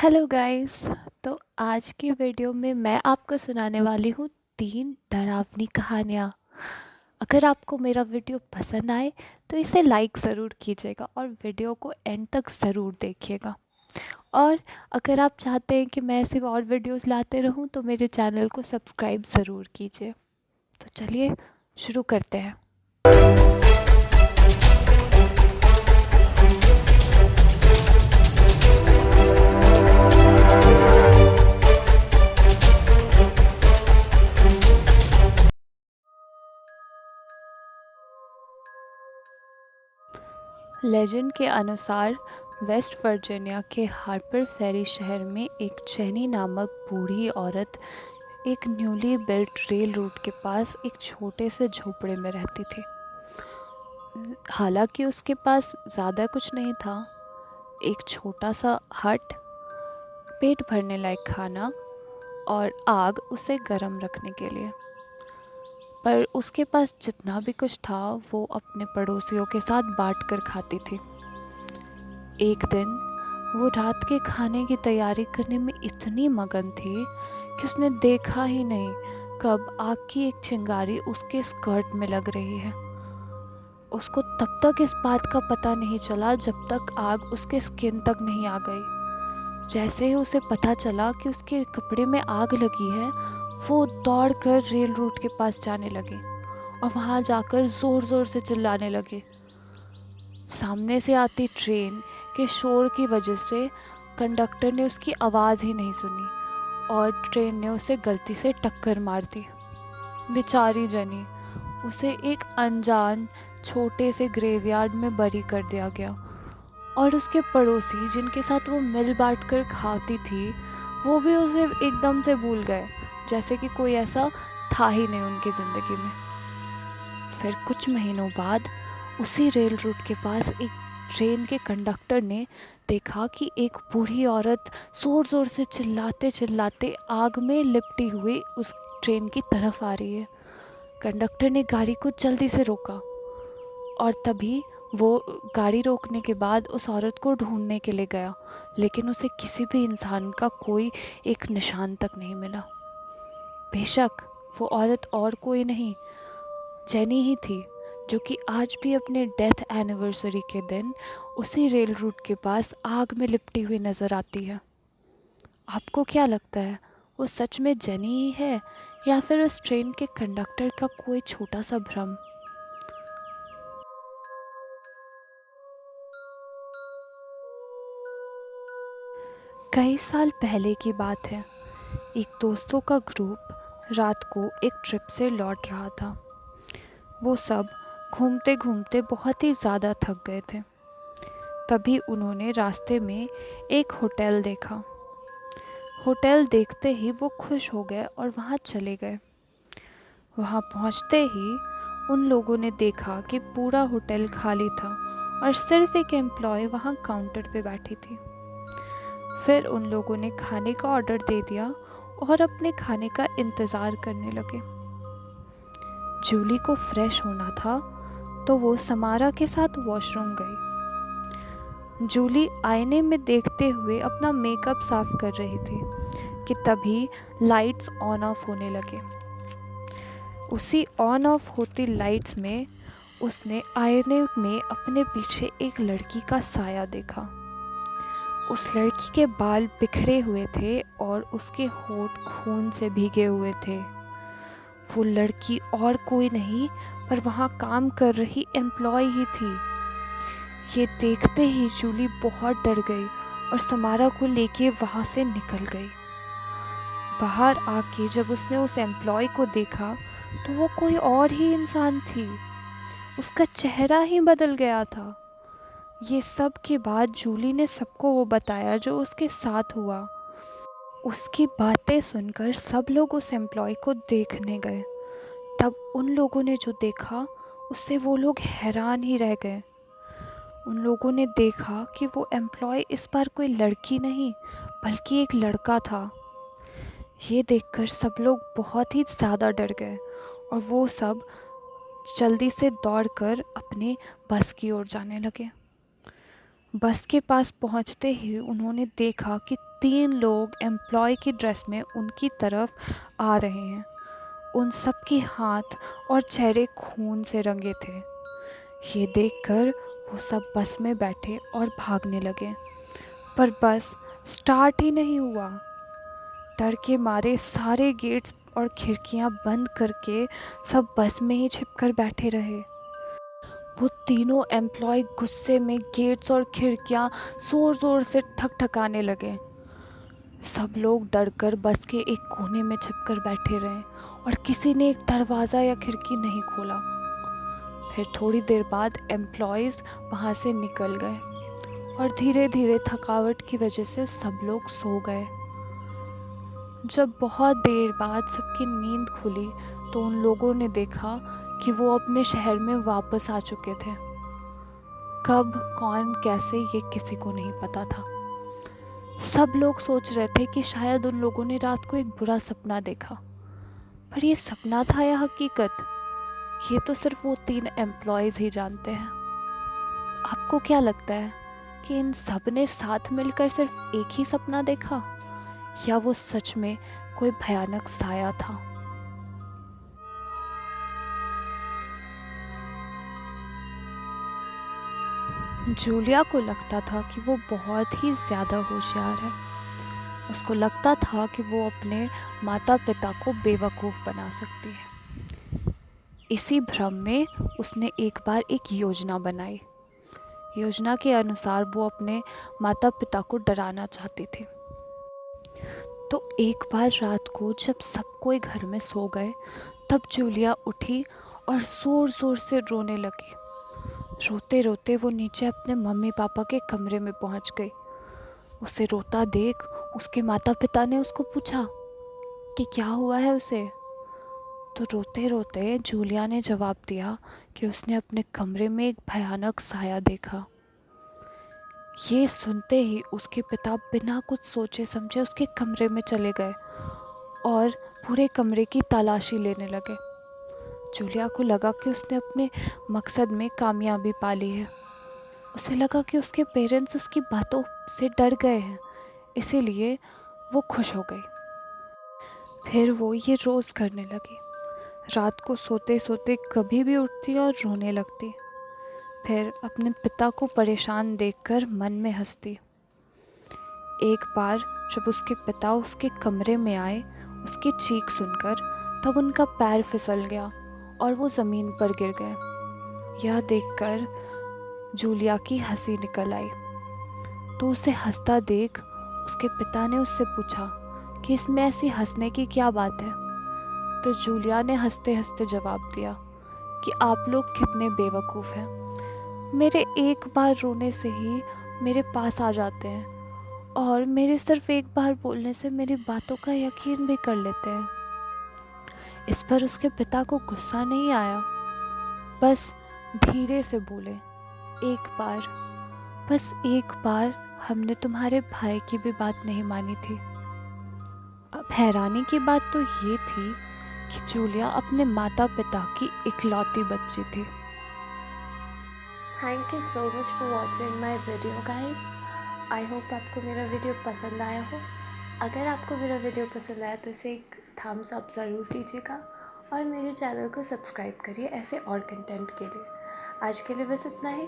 Hello guys. तो आज की वीडियो में मैं आपको सुनाने वाली हूँ 3 डरावनी कहानियाँ। अगर आपको मेरा वीडियो पसंद आए तो इसे लाइक ज़रूर कीजिएगा और वीडियो को एंड तक ज़रूर देखिएगा। और अगर आप चाहते हैं कि मैं ऐसे और वीडियोस लाते रहूँ तो मेरे चैनल को सब्सक्राइब ज़रूर कीजिए। तो चलिए शुरू करते हैं। लेजेंड के अनुसार वेस्ट वर्जीनिया के हार्पर फेरी शहर में एक जेनी नामक बूढ़ी औरत एक न्यूली बिल्ट रेल रूट के पास एक छोटे से झोपड़े में रहती थी। हालांकि उसके पास ज़्यादा कुछ नहीं था, एक छोटा सा हट, पेट भरने लायक खाना और आग उसे गर्म रखने के लिए। पर उसके पास जितना भी कुछ था वो अपने पड़ोसियों के साथ बांट कर खाती थी। एक दिन वो रात के खाने की तैयारी करने में इतनी मगन थी कि उसने देखा ही नहीं कब आग की एक चिंगारी उसके स्कर्ट में लग रही है। उसको तब तक इस बात का पता नहीं चला जब तक आग उसके स्किन तक नहीं आ गई। जैसे ही उसे पता चला कि उसके कपड़े में आग लगी है, वो दौड़कर रेल रूट के पास जाने लगी और वहाँ जाकर ज़ोर ज़ोर से चिल्लाने लगी। सामने से आती ट्रेन के शोर की वजह से कंडक्टर ने उसकी आवाज़ ही नहीं सुनी और ट्रेन ने उसे गलती से टक्कर मार दी। बेचारी जनी, उसे एक अनजान छोटे से ग्रेवयार्ड में बरी कर दिया गया और उसके पड़ोसी जिनके साथ वो मिल बांट कर खाती थी वो भी उसे एकदम से भूल गए, जैसे कि कोई ऐसा था ही नहीं उनकी ज़िंदगी में। फिर कुछ महीनों बाद उसी रेल रूट के पास एक ट्रेन के कंडक्टर ने देखा कि एक बूढ़ी औरत ज़ोर ज़ोर से चिल्लाते चिल्लाते आग में लिपटी हुई उस ट्रेन की तरफ आ रही है। कंडक्टर ने गाड़ी को जल्दी से रोका और तभी वो गाड़ी रोकने के बाद उस औरत को ढूंढने के लिए गया, लेकिन उसे किसी भी इंसान का कोई एक निशान तक नहीं मिला। बेशक वो औरत और कोई नहीं, जेनी ही थी, जो कि आज भी अपने डेथ एनिवर्सरी के दिन उसी रेल रूट के पास आग में लिपटी हुई नज़र आती है। आपको क्या लगता है, वो सच में जेनी ही है या फिर उस ट्रेन के कंडक्टर का कोई छोटा सा भ्रम? कई साल पहले की बात है। एक दोस्तों का ग्रुप रात को एक ट्रिप से लौट रहा था। वो सब घूमते घूमते बहुत ही ज़्यादा थक गए थे। तभी उन्होंने रास्ते में एक होटल देखा। होटल देखते ही वो खुश हो गए और वहाँ चले गए। वहाँ पहुँचते ही उन लोगों ने देखा कि पूरा होटल खाली था और सिर्फ एक एम्प्लॉय वहाँ काउंटर पे बैठी थी। फिर उन लोगों ने खाने का ऑर्डर दे दिया और अपने खाने का इंतज़ार करने लगे। जूली को फ्रेश होना था तो वो समारा के साथ वॉशरूम गई। जूली आईने में देखते हुए अपना मेकअप साफ कर रही थी कि तभी लाइट्स ऑन ऑफ होने लगे। उसी ऑन ऑफ होती लाइट्स में उसने आईने में अपने पीछे एक लड़की का साया देखा। उस लड़की के बाल बिखरे हुए थे और उसके होंठ खून से भीगे हुए थे। वो लड़की और कोई नहीं पर वहाँ काम कर रही एम्प्लॉय ही थी। ये देखते ही जूली बहुत डर गई और समारा को लेके वहाँ से निकल गई। बाहर आके जब उसने उस एम्प्लॉय को देखा तो वो कोई और ही इंसान थी। उसका चेहरा ही बदल गया था। ये सब के बाद जूली ने सबको वो बताया जो उसके साथ हुआ। उसकी बातें सुनकर सब लोग उस एम्प्लॉय को देखने गए। तब उन लोगों ने जो देखा उससे वो लोग हैरान ही रह गए। उन लोगों ने देखा कि वो एम्प्लॉय इस बार कोई लड़की नहीं बल्कि एक लड़का था। ये देखकर सब लोग बहुत ही ज़्यादा डर गए और वो सब जल्दी से दौड़कर अपने बस की ओर जाने लगे। बस के पास पहुंचते ही उन्होंने देखा कि 3 लोग एम्प्लॉय की ड्रेस में उनकी तरफ आ रहे हैं। उन सब के हाथ और चेहरे खून से रंगे थे। ये देखकर वो सब बस में बैठे और भागने लगे, पर बस स्टार्ट ही नहीं हुआ। डर के मारे सारे गेट्स और खिड़कियां बंद करके सब बस में ही छिपकर बैठे रहे। वो तीनों एम्प्लॉय गुस्से में गेट्स और खिड़कियां ज़ोर ज़ोर से ठकठकाने लगे। सब लोग डरकर बस के एक कोने में छिपकर बैठे रहे और किसी ने एक दरवाज़ा या खिड़की नहीं खोला। फिर थोड़ी देर बाद एम्प्लॉयज़ वहाँ से निकल गए और धीरे धीरे थकावट की वजह से सब लोग सो गए। जब बहुत देर बाद सबकी नींद खुली तो उन लोगों ने देखा कि वो अपने शहर में वापस आ चुके थे। कब, कौन, कैसे, ये किसी को नहीं पता था। सब लोग सोच रहे थे कि शायद उन लोगों ने रात को एक बुरा सपना देखा, पर ये सपना था या हकीकत, ये तो सिर्फ वो 3 एम्प्लॉयज़ ही जानते हैं। आपको क्या लगता है कि इन सब ने साथ मिलकर सिर्फ एक ही सपना देखा, या वो सच में कोई भयानक साया था? जूलिया को लगता था कि वो बहुत ही ज़्यादा होशियार है। उसको लगता था कि वो अपने माता पिता को बेवकूफ़ बना सकती है। इसी भ्रम में उसने एक बार एक योजना बनाई। योजना के अनुसार वो अपने माता पिता को डराना चाहती थी। तो एक बार रात को जब सब कोई घर में सो गए, तब जूलिया उठी और ज़ोर ज़ोर से रोने लगी। रोते रोते वो नीचे अपने मम्मी पापा के कमरे में पहुंच गई। उसे रोता देख उसके माता पिता ने उसको पूछा कि क्या हुआ है उसे। तो रोते रोते जूलिया ने जवाब दिया कि उसने अपने कमरे में एक भयानक साया देखा। ये सुनते ही उसके पिता बिना कुछ सोचे समझे उसके कमरे में चले गए और पूरे कमरे की तलाशी लेने लगे। जूलिया को लगा कि उसने अपने मकसद में कामयाबी पा ली है। उसे लगा कि उसके पेरेंट्स उसकी बातों से डर गए हैं, इसीलिए वो खुश हो गई। फिर वो ये रोज़ करने लगी। रात को सोते सोते कभी भी उठती और रोने लगती। फिर अपने पिता को परेशान देखकर मन में हंसती। एक बार जब उसके पिता उसके कमरे में आए, उसकी चीख सुनकर, तब उनका पैर फिसल गया और वो ज़मीन पर गिर गए। यह देखकर जूलिया की हंसी निकल आई। तो उसे हंसता देख उसके पिता ने उससे पूछा कि इसमें ऐसी हंसने की क्या बात है। तो जूलिया ने हंसते हंसते जवाब दिया कि आप लोग कितने बेवकूफ़ हैं। मेरे एक बार रोने से ही मेरे पास आ जाते हैं और मेरे सिर्फ एक बार बोलने से मेरी बातों का यकीन भी कर लेते हैं। इस पर उसके पिता को गुस्सा नहीं आया, बस धीरे से बोले, एक बार, बस एक बार हमने तुम्हारे भाई की भी बात नहीं मानी थी। अब हैरानी की बात तो ये थी कि जूलिया अपने माता पिता की इकलौती बच्ची थी। Thank you so much for watching my video guys. I hope आपको मेरा वीडियो पसंद आया हो। अगर आपको मेरा वीडियो पसंद आया तो इसे एक थम्स अप ज़रूर दीजिएगा और मेरे चैनल को सब्सक्राइब करिए ऐसे और कंटेंट के लिए। आज के लिए बस इतना ही।